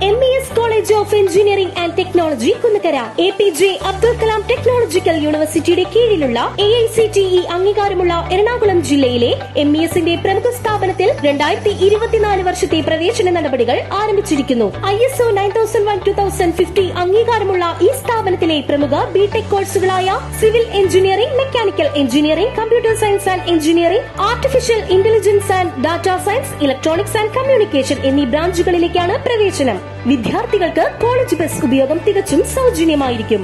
MES College of Engineering and Technology Kunnakkara APJ Abdul Kalam technological യൂണിവേഴ്സിറ്റിയുടെ കീഴിലുള്ള AICTE അംഗീകാരമുള്ള എറണാകുളം ജില്ലയിലെ MESന്റെ പ്രമുഖ സ്ഥാപനത്തിൽ 2024 വർഷത്തെ പ്രവേശന നടപടികൾ ആരംഭിച്ചിരിക്കുന്നു. ISO 9001:2050 അംഗീകാരമുള്ള ഈ സ്ഥാപനത്തിലെ പ്രമുഖ ബിടെക് കോഴ്സുകളായ civil engineering, mechanical engineering, computer science and engineering, artificial intelligence and data science, electronics and communication എന്നീ ബ്രാഞ്ചുകളിലേക്കാണ് പ്രവേശനം. വിദ്യാർത്ഥികൾക്ക് കോളേജ് ബസ് ഉപയോഗം തികച്ചും സൗജന്യമായിരിക്കും.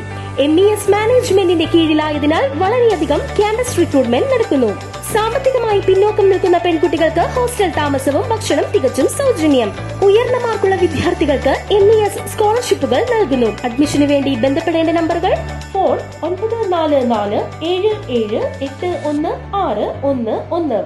MES മാനേജ്മെന്റിന്റെ കീഴിലായതിനാൽ വളരെയധികം ക്യാമ്പസ് റിക്രൂട്ട്മെന്റ് നടക്കുന്നു. സാമ്പത്തികമായി പിന്നോക്കം നിൽക്കുന്ന പെൺകുട്ടികൾക്ക് ഹോസ്റ്റൽ താമസവും ഭക്ഷണം തികച്ചും സൗജന്യം. ഉയർന്ന മാർക്കുള്ള വിദ്യാർത്ഥികൾക്ക് MES സ്കോളർഷിപ്പുകൾ നൽകുന്നു. അഡ്മിഷന് വേണ്ടി ബന്ധപ്പെടേണ്ട നമ്പറുകൾ: ഫോൺ 9447781611, 8089921675.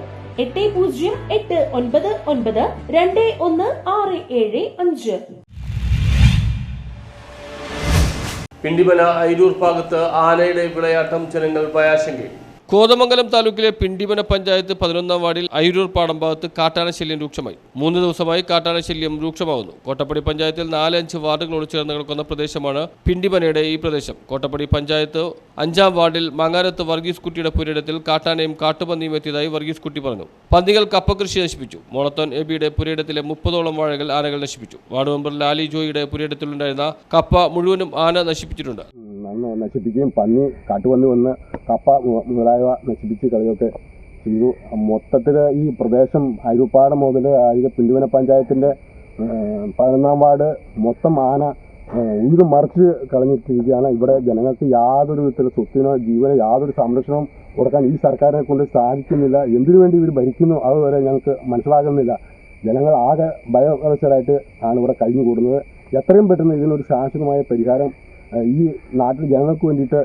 പിണ്ടിമന അയിരൂർ ഭാഗത്ത് ആനയുടെ വിളയാട്ടം ജനങ്ങൾ ഭയാശങ്കയിൽ. കോതമംഗലം താലൂക്കിലെ പിണ്ടിമന പഞ്ചായത്ത് 11-ാം വാർഡിൽ അയിരൂർ പാടം ഭാഗത്ത് കാട്ടാനശല്യം രൂക്ഷമായി. 3 ദിവസമായി കാട്ടാനശല്യം രൂക്ഷമാകുന്നു. കോട്ടപ്പടി പഞ്ചായത്തിൽ 4-5 വാർഡുകളോട് ചേർന്ന് കിടക്കുന്ന പ്രദേശമാണ് പിണ്ടിമനയുടെ ഈ പ്രദേശം. കോട്ടപ്പടി പഞ്ചായത്ത് 5-ാം വാർഡിൽ മങ്ങാരത്ത് വർഗീസ് കുട്ടിയുടെ പുരയിടത്തിൽ കാട്ടാനയും കാട്ടുപന്നിയും എത്തിയതായി വർഗീസ് കുട്ടി പറഞ്ഞു. പന്നികൾ കപ്പ കൃഷി നശിപ്പിച്ചു. മോളത്തോൻ എബിയുടെ പുരയിടത്തിലെ 30ഓളം വാഴകൾ ആനകൾ നശിപ്പിച്ചു. വാർഡ് മെമ്പർ ലാലി ജോയിയുടെ പുരയിടത്തിലുണ്ടായിരുന്ന കപ്പ മുഴുവനും ആന നശിപ്പിച്ചിട്ടുണ്ട്. നശിപ്പിക്കുകയും പന്നി കാട്ടുപന്നി വന്ന് കപ്പ മുതലായവ നശിപ്പിച്ച് കളയൊക്കെ ചെയ്തു. മൊത്തത്തിൽ ഈ പ്രദേശം അയിരൂപ്പാട് മുതൽ പിണ്ടിമന പഞ്ചായത്തിൻ്റെ 11-ാം വാർഡ് മൊത്തം ആന ഉയർന്നു മറിച്ച് കളഞ്ഞിട്ടിരിക്കുകയാണ്. ഇവിടെ ജനങ്ങൾക്ക് യാതൊരു വിധത്തിലുള്ള സ്വത്തിനോ ജീവനോ യാതൊരു സംരക്ഷണവും കൊടുക്കാൻ ഈ സർക്കാരിനെ കൊണ്ട് സാധിക്കുന്നില്ല. എന്തിനു വേണ്ടി ഇവർ ഭരിക്കുന്നു അതുവരെ ഞങ്ങൾക്ക് മനസ്സിലാകുന്നില്ല. ജനങ്ങൾ ആകെ ഭയവശരായിട്ട് ആണ് ഇവിടെ കഴിഞ്ഞു കൂടുന്നത്. എത്രയും പെട്ടെന്ന് ഇതിനൊരു ശാശ്വതമായ പരിഹാരം ഈ നാട്ടിൽ ജനങ്ങൾക്ക് വേണ്ടിയിട്ട്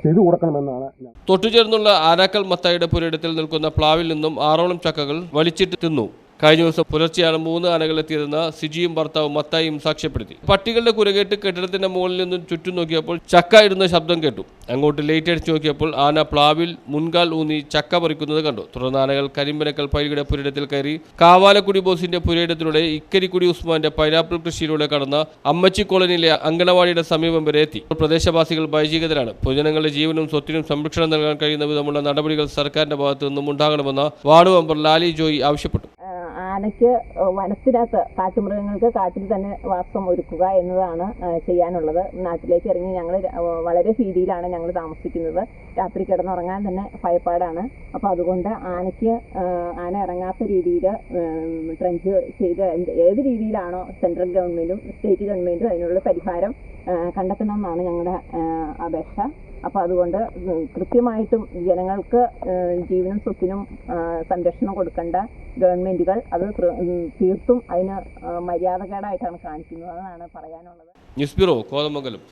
ചെയ്തു കൊടുക്കണമെന്നാണ്. തൊട്ടുചേർന്നുള്ള ആരാക്കൽ മത്തായിയുടെ പുരയിടത്തിൽ നിൽക്കുന്ന പ്ലാവിൽ നിന്നും 6ഓളം ചക്കകൾ വലിച്ചിട്ട് തിന്നു. കഴിഞ്ഞ ദിവസം പുലർച്ചെയാണ് 3 ആനകൾ എത്തിയതെന്ന് സിജിയും ഭർത്താവും മത്തായിയും സാക്ഷ്യപ്പെടുത്തി. പട്ടികളുടെ കുരകേട്ട് കെട്ടിടത്തിന്റെ മുകളിൽ നിന്നും ചുറ്റും നോക്കിയപ്പോൾ ചക്ക ഇടുന്ന ശബ്ദം കേട്ടു. അങ്ങോട്ട് ലൈറ്റ് അടിച്ചു നോക്കിയപ്പോൾ ആന പ്ലാവിൽ മുൻകാൽ ഊന്നി ചക്ക പറിക്കുന്നത് കണ്ടു. തുടർന്ന് ആനകൾ കരിമ്പനക്കൽ പൈലിയുടെ പുരയിടത്തിൽ കയറി കാവാലക്കുടി ബോസിന്റെ പുരയിടത്തിലൂടെ ഇക്കരിക്കുടി ഉസ്മാന്റെ പൈനാപ്പിൾ കൃഷിയിലൂടെ കടന്ന് അമ്മച്ചി കോളനിയിലെ അങ്കണവാടിയുടെ സമീപം വരെ എത്തി. പ്രദേശവാസികൾ ഭയചകിതരാണ്. പൊതുജനങ്ങളുടെ ജീവനും സ്വത്തിനും സംരക്ഷണം നൽകാൻ കഴിയുന്ന വിധമുള്ള നടപടികൾ സർക്കാരിന്റെ ഭാഗത്തു നിന്നും ഉണ്ടാകണമെന്ന് വാർഡ് മെമ്പർ ലാലി ജോയി ആവശ്യപ്പെട്ടു. ആനയ്ക്ക് വനത്തിനകത്ത് കാട്ടുമൃഗങ്ങൾക്ക് കാട്ടിൽ തന്നെ വാസം ഒരുക്കുക എന്നതാണ് ചെയ്യാനുള്ളത്. നാട്ടിലേക്ക് ഇറങ്ങി ഞങ്ങൾ വളരെ ഭീതിയിലാണ് ഞങ്ങൾ താമസിക്കുന്നത്. രാത്രി കിടന്നുറങ്ങാൻ തന്നെ ഭയപ്പാടാണ്. അപ്പോൾ അതുകൊണ്ട് ആന ഇറങ്ങാത്ത രീതിയിൽ ട്രെഞ്ച് ചെയ്ത് ഏത് രീതിയിലാണോ സെൻട്രൽ ഗവൺമെൻറ്റും സ്റ്റേറ്റ് ഗവൺമെൻറ്റും അതിനുള്ള പരിഹാരം കണ്ടെത്തണമെന്നാണ് ഞങ്ങളുടെ അപേക്ഷ. അപ്പോൾ അതുകൊണ്ട് കൃത്യമായിട്ടും ജനങ്ങൾക്ക് ജീവനും സ്വത്തിനും സംരക്ഷണം കൊടുക്കേണ്ട ഗവൺമെൻറ്റുകൾ അത് തീർത്തും അതിന് മര്യാദകേടായിട്ടാണ് കാണിക്കുന്നത്. അതാണ് പറയാനുള്ളത്. News bureau, Kothamangalam.